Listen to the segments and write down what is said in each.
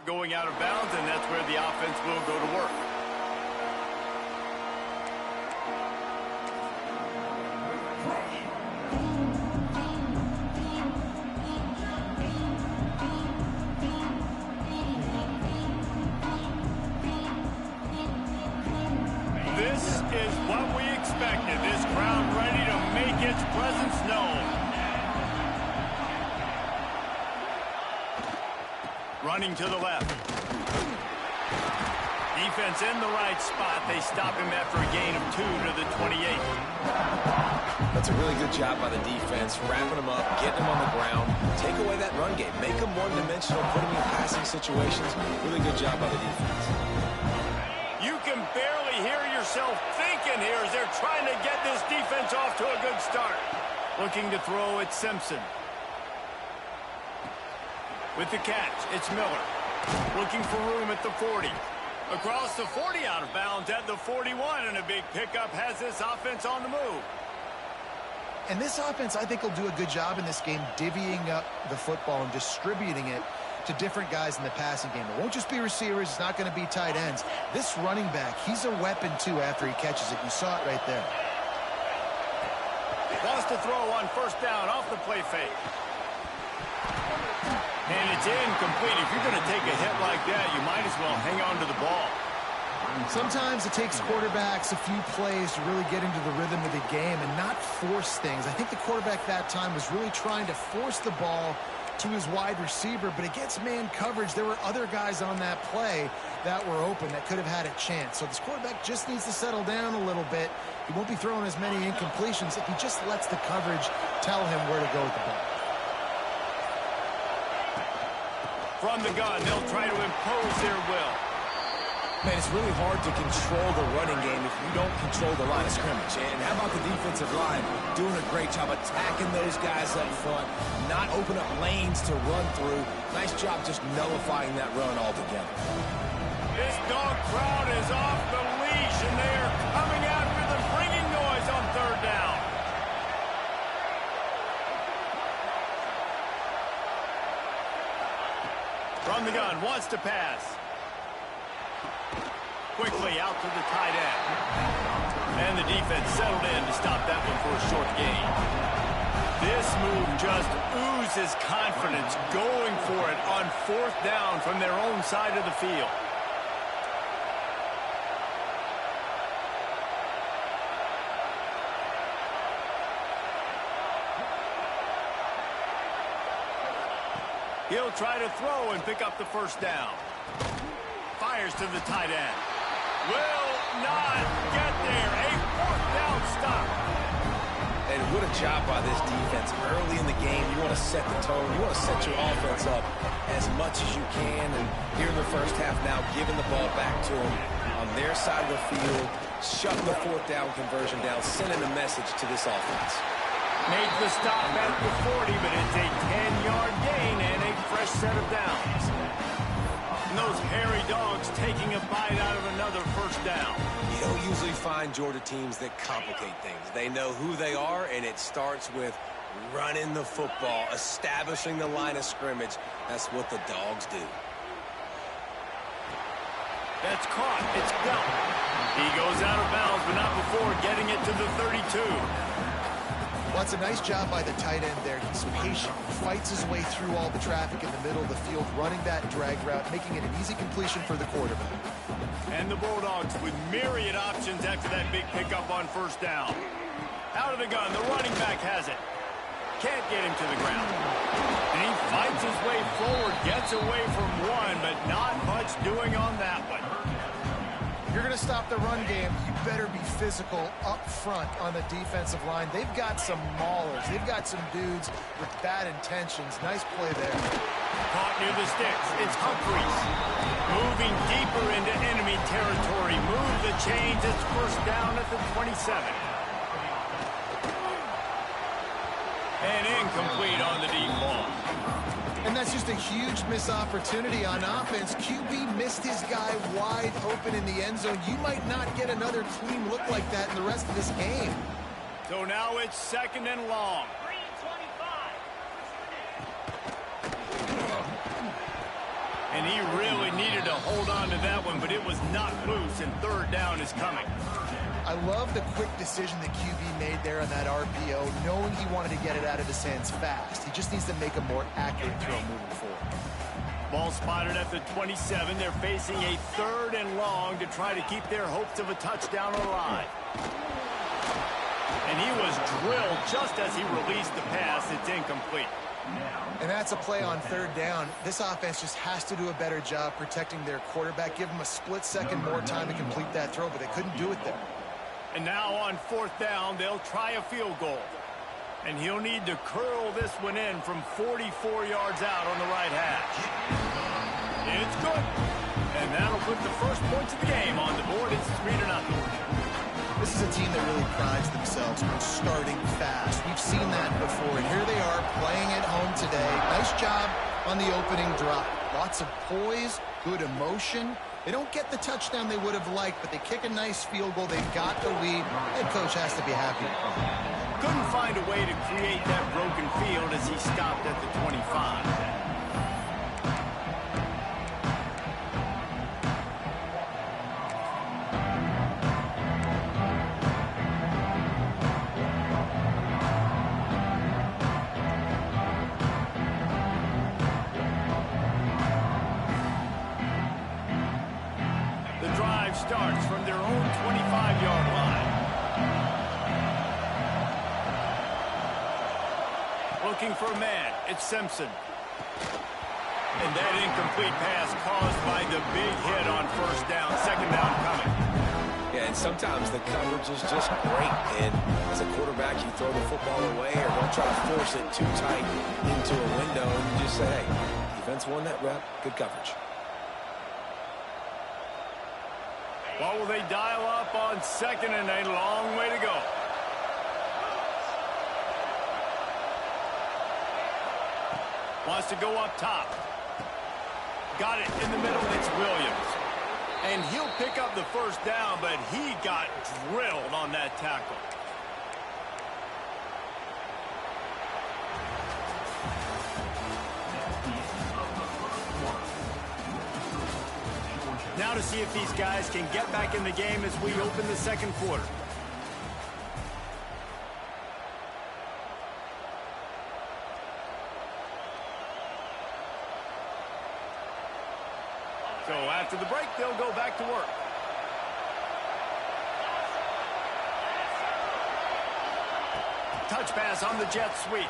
going out of bounds, and that's where the offense will go to work. This is what we expected. This crowd ready to make its presence known. Running to the left. Defense in the right spot. They stop him after a gain of 2 to the 28. That's a really good job by the defense, wrapping him up, getting him on the ground. Take away that run game. Make him one-dimensional, put him in passing situations. Really good job by the defense. You can barely hear yourself thinking here as they're trying to get this defense off to a good start. Looking to throw at Simpson. With the catch, it's Miller. Looking for room at the 40. Across the 40, out of bounds at the 41, and a big pickup has this offense on the move. And this offense, I think, will do a good job in this game divvying up the football and distributing it to different guys in the passing game. It won't just be receivers. It's not going to be tight ends. This running back, he's a weapon, too, after he catches it. You saw it right there. Wants to throw on first down off the play fake. And it's incomplete. If you're going to take a hit like that, you might as well hang on to the ball. Sometimes it takes quarterbacks a few plays to really get into the rhythm of the game and not force things. I think the quarterback that time was really trying to force the ball to his wide receiver, but against man coverage, there were other guys on that play that were open that could have had a chance. So this quarterback just needs to settle down a little bit. He won't be throwing as many incompletions if he just lets the coverage tell him where to go with the ball. From the gun, they'll try to impose their will. Man, it's really hard to control the running game if you don't control the line of scrimmage. And how about the defensive line doing a great job attacking those guys up front, not open up lanes to run through. Nice job just nullifying that run altogether. This dog crowd is off the leash, and they are coming after them, bringing noise on third down. From the gun, wants to pass. Quickly out to the tight end. And the defense settled in to stop that one for a short gain. This move just oozes confidence, going for it on fourth down from their own side of the field. He'll try to throw and pick up the first down. Fires to the tight end. Will not get there. A fourth down stop. And what a job by this defense. Early in the game, you want to set the tone. You want to set your offense up as much as you can. And here in the first half now, giving the ball back to them on their side of the field, shutting the fourth down conversion down, sending a message to this offense. Make the stop at the 40, but it's a 10-yard gain and a fresh set of downs. And those hairy dogs taking a bite out of another first down. You don't usually find Georgia teams that complicate things. They know who they are, and it starts with running the football, establishing the line of scrimmage. That's what the dogs do. That's caught. It's Bell. He goes out of bounds, but not before getting it to the 32. Well, it's a nice job by the tight end there. He's patient. He fights his way through all the traffic in the middle of the field, running that drag route, making it an easy completion for the quarterback. And the Bulldogs with myriad options after that big pickup on first down. Out of the gun, the running back has it. Can't get him to the ground. And he fights his way forward, gets away from one, but not much doing on that one. You're going to stop the run game, you better be physical up front on the defensive line. They've got some maulers. They've got some dudes with bad intentions. Nice play there. Caught near the sticks. It's Humphries. Moving deeper into enemy territory. Move the chains. It's first down at the 27. And incomplete on the deep ball. And that's just a huge missed opportunity on offense. QB missed his guy wide open in the end zone. You might not get another clean look like that in the rest of this game. So now it's second and long. And he really needed to hold on to that one, but it was not loose, and third down is coming. I love the quick decision that QB made there on that RPO, knowing he wanted to get it out of his hands fast. He just needs to make a more accurate throw moving forward. Ball spotted at the 27. They're facing a 3rd and long to try to keep their hopes of a touchdown alive. And he was drilled just as he released the pass. It's incomplete. And that's a play on 3rd down. This offense just has to do a better job protecting their quarterback. Give him a split second more time to complete that throw, but they couldn't do it there. And now on 4th down, they'll try a field goal. And he'll need to curl this one in from 44 yards out on the right hash. It's good. And that'll put the first points of the game on the board. It's 3-0. This is a team that really prides themselves on starting fast. We've seen that before, and here they are playing at home today. Nice job on the opening drive. Lots of poise, good emotion. They don't get the touchdown they would have liked, but they kick a nice field goal. They've got the lead. Head coach has to be happy. Couldn't find a way to create that broken field as he stopped at the 25. Starts from their own 25-yard line. Looking for a man. It's Simpson. And that incomplete pass caused by the big hit on 1st down. 2nd down coming. Yeah, and sometimes the coverage is just great. And as a quarterback, you throw the football away or don't try to force it too tight into a window. And you just say, hey, defense won that rep. Good coverage. What will they dial up on 2nd and a long way to go? Wants to go up top. Got it in the middle. It's Williams. And he'll pick up the 1st down, but he got drilled on that tackle. Now to see if these guys can get back in the game as we open the 2nd quarter. So after the break, they'll go back to work. Touch pass on the jet sweep.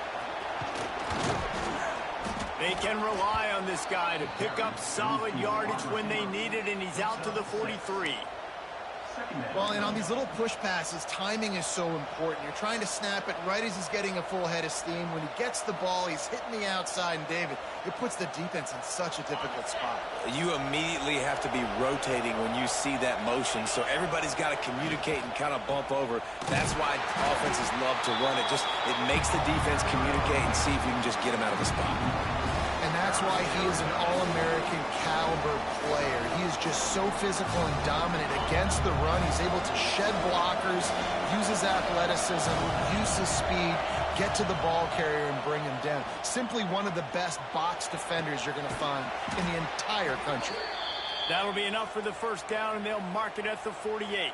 They can rely on this guy to pick up solid yardage when they need it, and he's out to the 43. Well, and on these little push passes, timing is so important. You're trying to snap it right as he's getting a full head of steam. When he gets the ball, he's hitting the outside, and David, it puts the defense in such a difficult spot. You immediately have to be rotating when you see that motion, so everybody's got to communicate and kind of bump over. That's why offenses love to run it. It makes the defense communicate and see if you can just get him out of the spot. And that's why he is an All-American caliber player. He is just so physical and dominant against the run. He's able to shed blockers, use his athleticism, use his speed, get to the ball carrier and bring him down. Simply one of the best box defenders you're going to find in the entire country. That'll be enough for the 1st down, and they'll mark it at the 48.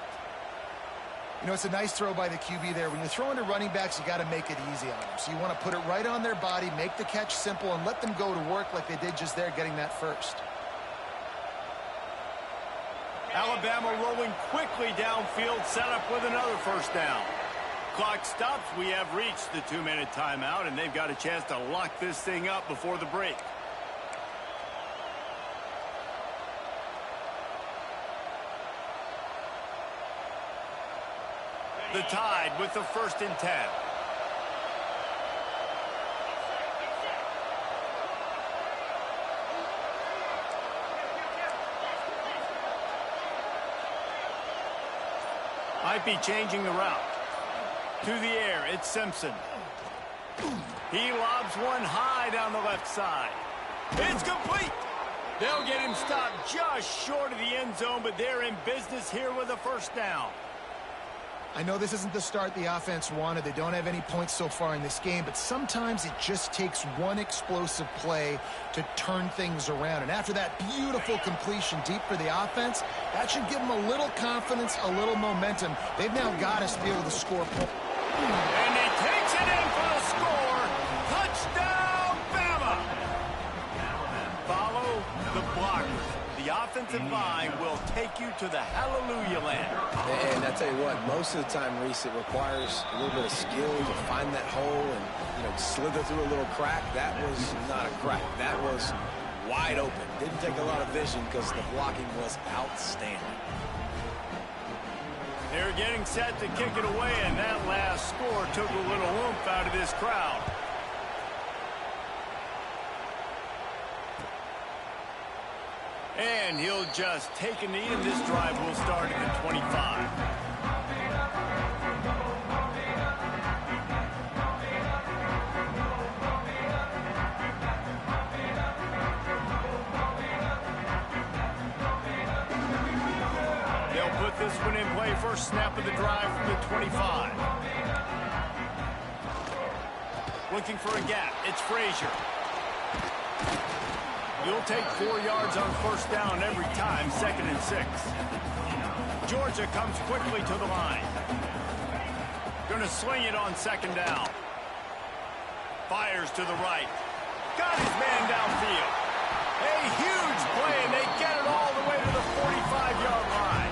You know, it's a nice throw by the QB there. When you're throwing to running backs, you got to make it easy on them. So you want to put it right on their body, make the catch simple, and let them go to work like they did just there, getting that 1st. Alabama rolling quickly downfield, set up with another 1st down. Clock stops. We have reached the 2-minute timeout, and they've got a chance to lock this thing up before the break. The Tide with the 1st and 10. Might be changing the route. To the air, it's Simpson. He lobs one high down the left side. It's complete. They'll get him stopped just short of the end zone, but they're in business here with a 1st down. I know this isn't the start the offense wanted. They don't have any points so far in this game, but sometimes it just takes one explosive play to turn things around. And after that beautiful completion deep for the offense, that should give them a little confidence, a little momentum. They've now got us to be able to score points. And he takes it in for the score. Touchdown, Bama! Follow the blockers. The offensive line will take you to the hallelujah land. And I tell you what, most of the time, Reese, it requires a little bit of skill to find that hole and, slither through a little crack. That was not a crack. That was wide open. Didn't take a lot of vision because the blocking was outstanding. They're getting set to kick it away, and that last score took a little oomph out of this crowd. And he'll just take a knee, and this drive will start at the 25. They'll put this one in play. First snap of the drive from the 25. Looking for a gap. It's Frazier. You'll take 4 yards on first down every time, 2nd and 6. Georgia comes quickly to the line. Going to sling it on 2nd down. Fires to the right. Got his man downfield. A huge play, and they get it all the way to the 45-yard line.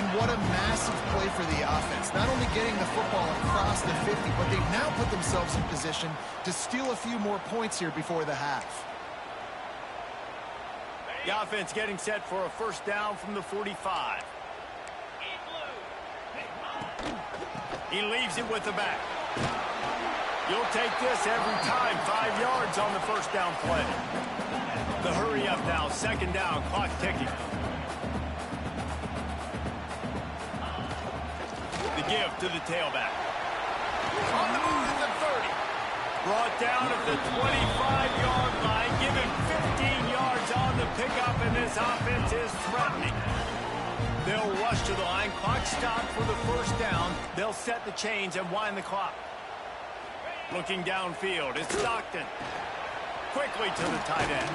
And what a massive play for the offense. Not only getting the football across the 50, but they've now put themselves in position to steal a few more points here before the half. The offense getting set for a first down from the 45. He leaves it with the back. You'll take this every time. 5 yards on the first down play. The hurry up now. 2nd down. Clock ticking. The give to the tailback. On the move at the 30. Brought down at the 25-yard line. Given 15 yards on the pickup, and this offense is threatening. They'll rush to the line. Clock stopped for the first down. They'll set the chains and wind the clock. Looking downfield, it's Stockton. Quickly to the tight end.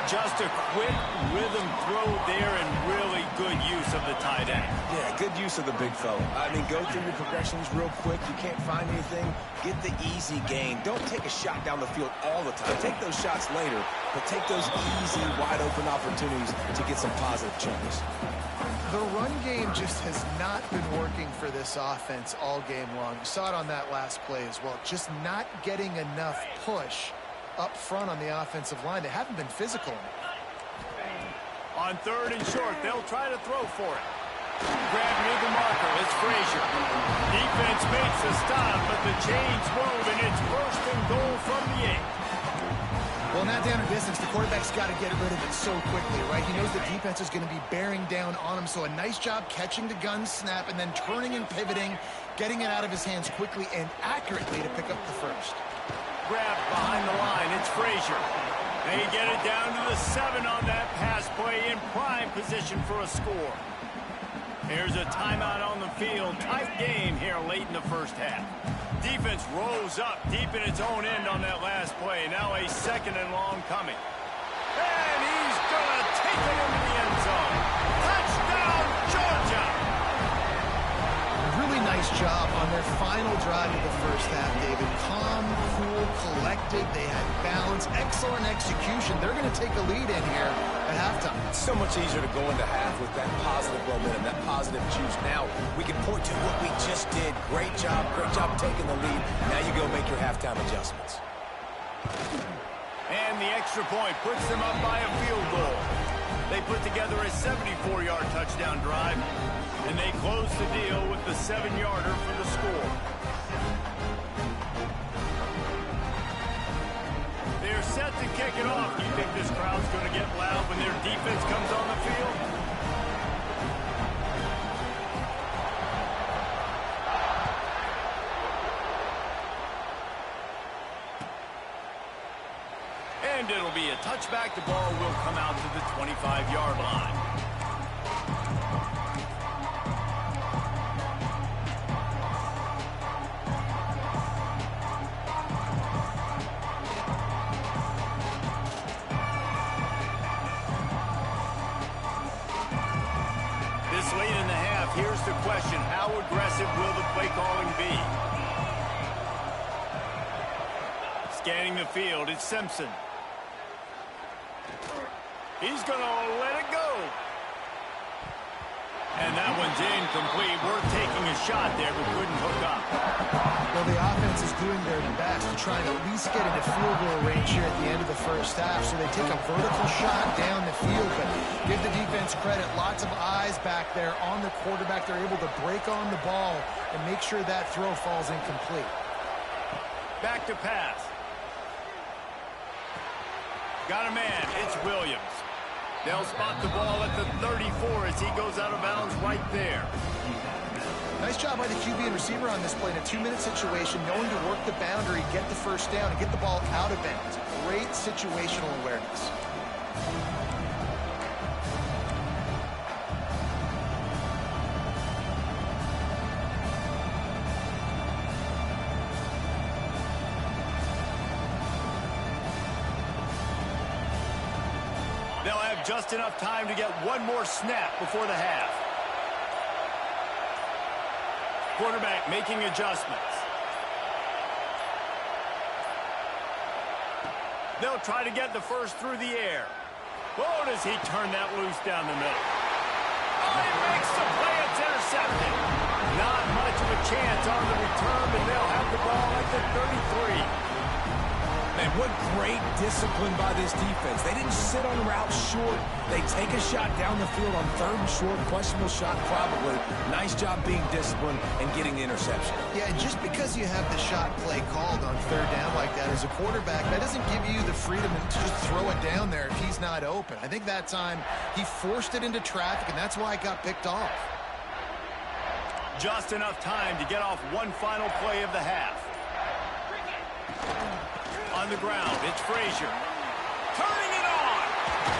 Just a quick rhythm throw there, and really good use of the tight end. Yeah, good use of the big fella. I mean, go through your progressions real quick. You can't find anything. Get the easy gain. Don't take a shot down the field all the time. Take those shots later, but take those easy, wide-open opportunities to get some positive chunks. The run game just has not been working for this offense all game long. You saw it on that last play as well. Just not getting enough push up front on the offensive line. They haven't been physical. On 3rd and short, they'll try to throw for it. Grab near the marker. It's Frazier. Defense makes a stop, but the chains move, and it's 1st and goal from the 8. Well, in that down and distance, the quarterback's got to get rid of it so quickly, right? He knows the defense is going to be bearing down on him, so a nice job catching the gun snap and then turning and pivoting, getting it out of his hands quickly and accurately to pick up the first. Grab behind the line. It's Frazier. They get it down to the 7 on that pass play, in prime position for a score. Here's a timeout on the field. Tight game here late in the first half. Defense rose up deep in its own end on that last play. Now a 2nd and long coming. And he's going to take it into the end zone. Touchdown, Georgia! Really nice job on their final drive of the first half, David. Calm, cool, collected. They had balance, excellent execution. They're going to take a lead in here at halftime. It's so much easier to go into half with that positive momentum, that positive juice. Now we can point to what we just did. Great job taking the lead. Now you go make your halftime adjustments. And the extra point puts them up by a field goal. They put together a 74-yard touchdown drive, and they close the deal with the 7-yarder for the score. They're set to kick it off. Do you think this crowd's going to get loud when their defense comes on the field? And it'll be a touchback. The ball will come out to the 25-yard line. here's the question. How aggressive will the play calling be? Scanning the field, it's Simpson. He's going to let it go. And that one's incomplete. Worth taking a shot there, but couldn't hook up. Well, the offense is doing their best to try and at least get into field goal range here at the end of the first half. So they take a vertical shot down the field, but give the defense credit. Lots of eyes back there on the quarterback. They're able to break on the ball and make sure that throw falls incomplete. Back to pass. Got a man. It's Williams. They'll spot the ball at the 34 as he goes out of bounds right there. Nice job by the QB and receiver on this play in a 2-minute situation, knowing to work the boundary, get the first down, and get the ball out of bounds. Great situational awareness. They'll have just enough time to get one more snap before the half. Quarterback making adjustments. They'll try to get the first through the air. Oh, does he turn that loose down the middle? Oh, he makes the play. It's intercepted. Not much of a chance on the return, and they'll have the ball at the 33. Man, what great discipline by this defense. They didn't sit on route short. They take a shot down the field on third and short. Questionable shot, probably. Nice job being disciplined and getting the interception. Yeah, and just because you have the shot play called on third down like that as a quarterback, that doesn't give you the freedom to just throw it down there if he's not open. I think that time he forced it into traffic, and that's why it got picked off. Just enough time to get off one final play of the half. On the ground, it's Frazier. Turning it on.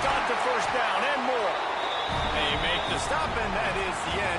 Got the first down and more. They make the stop, and that is the end.